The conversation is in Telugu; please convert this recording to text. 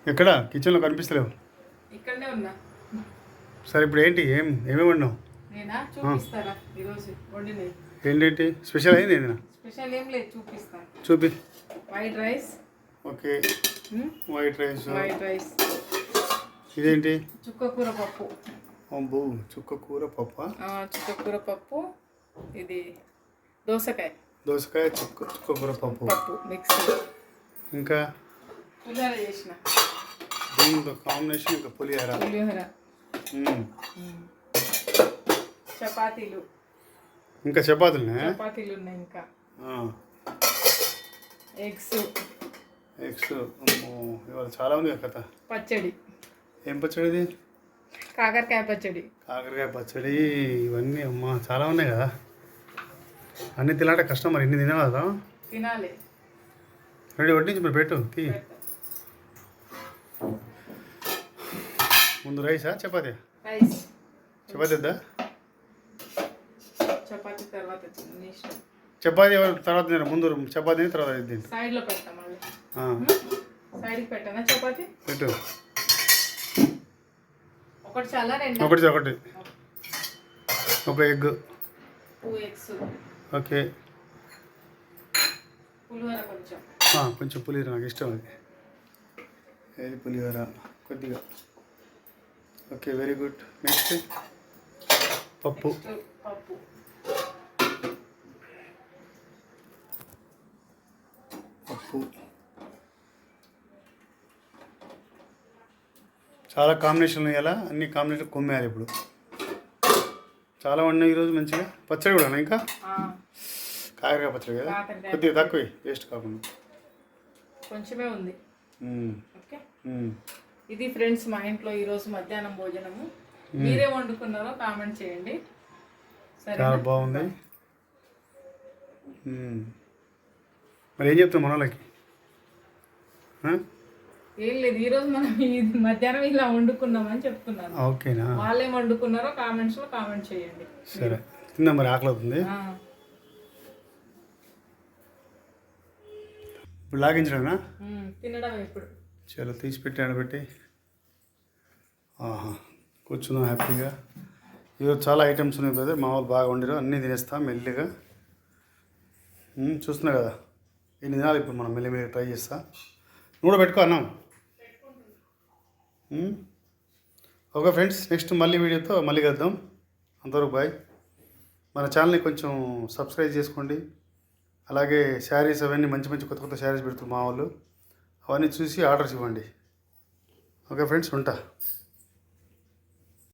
ఎక్కడ కిచెన్లో కనిపిస్తలేవు. ఇక్కడనే ఉన్నా. సరే ఇప్పుడు ఏమేమి వండినావు? నేనా చూపిస్తారా ఈరోజు వండినవి? ఏంటంటి స్పెషల్ అయింది? ఏదైనా స్పెషల్ ఏం లేదు, చూపిస్తాను. చూపి. White rice. Okay, white rice. ఇదేంటి? చుక్కకూర పప్పు. అబ్బో, చుక్కకూర పప్పు. చుక్కకూర పప్పు. ఇది దోసకాయ చుక్కకూర పప్పు మిక్స్. ఇంకా పులిహోర చేసిన. దీంతో కాంబినేషన్ ఇంకా పులిహోర. చపాతీలు. ఇంకా చపాతీలు ఉన్నాయి. ఇంకా ఎగ్స్. ఇవాళ చాలా ఉంది కథ. పచ్చడి. ఏం పచ్చడి ఇది? కాకరకాయ పచ్చడి. ఇవన్నీ అమ్మ చాలా ఉన్నాయి కదా. అన్ని తినాలంటే కష్టం, మరి ఇన్ని తినగలదా? తినాలి. రెడీ వడ్డించి మరి పెట్టు. ముందు రైసా చపాతీ? చపాతీ వద్దా? చపాతీ తర్వాత చపాతీ తర్వాత తిన, ముందు చపాతీ తర్వాత తింటా. సైడ్లో పెడతా. మళ్ళీ సైడ్కి పెట్టానా చపాతీ? పెట్టు. ఒకటి చాలా, ఒకటి ఒక ఎగ్. 2 eggs. ఓకే. పులిహోర కొంచెం పులిహోర నాకు ఇష్టం. అది ఏది పులిహోర కొద్దిగా. Okay, very good. నెక్స్ట్ పప్పు. చాలా కాంబినేషన్లు వేయాలా, అన్ని కాంబినేషన్ కొమ్మేయాలి. ఇప్పుడు చాలా ఉన్నాయి ఈరోజు. మంచిగా పచ్చడి కూడా ఇంకా కాకరకాయ పచ్చడి కదా, కొద్దిగా తక్కువ వేస్ట్ కాకుండా. కొంచెమే ఉంది. ఓకే, ఇది ఫ్రెండ్స్ మా ఇంట్లో ఈరోజు మధ్యాహ్నం భోజనము. మీరే వండుకున్నారో కామెంట్ చేయండి. చాలా బాగుంది. మరి ఏం చెప్తాం మన వాళ్ళకి? ఏం లేదు, ఈరోజు మనం మధ్యాహ్నం ఇలా వండుకున్నామని చెప్తున్నాను. ఓకేనా? వాళ్ళేం వండుకున్నారో కామెంట్స్లో కామెంట్ చేయండి. సరే, తిందాం. మరి ఆకలి అవుతుంది. ఇప్పుడు లాగించడమేనా? తినడం ఇప్పుడు. చాలా తీసి పెట్టి ఆడబెట్టి కూర్చున్నాం హ్యాపీగా. ఈరోజు చాలా ఐటమ్స్ ఉన్నాయి బ్రదర్. మా వాళ్ళు బాగా వండిరు, అన్నీ తినేస్తాం మెల్లిగా. చూస్తున్నా కదా, ఎన్ని తినాలి ఇప్పుడు మనం. మెల్లిగా ట్రై చేస్తా. నువ్వు కూడా పెట్టుకో అన్నాం. ఓకే ఫ్రెండ్స్, నెక్స్ట్ మళ్ళీ వీడియోతో మళ్ళీ కలుద్దాం. అంతవరకు బాయ్. మన ఛానల్ని కొంచెం సబ్స్క్రైబ్ చేసుకోండి. అలాగే శారీస్ అవన్నీ మంచి కొత్త శారీస్ పెడుతున్నారు మా వాళ్ళు. అవన్నీ చూసి ఆర్డర్స్ ఇవ్వండి. ఓకే ఫ్రెండ్స్, ఉంటా.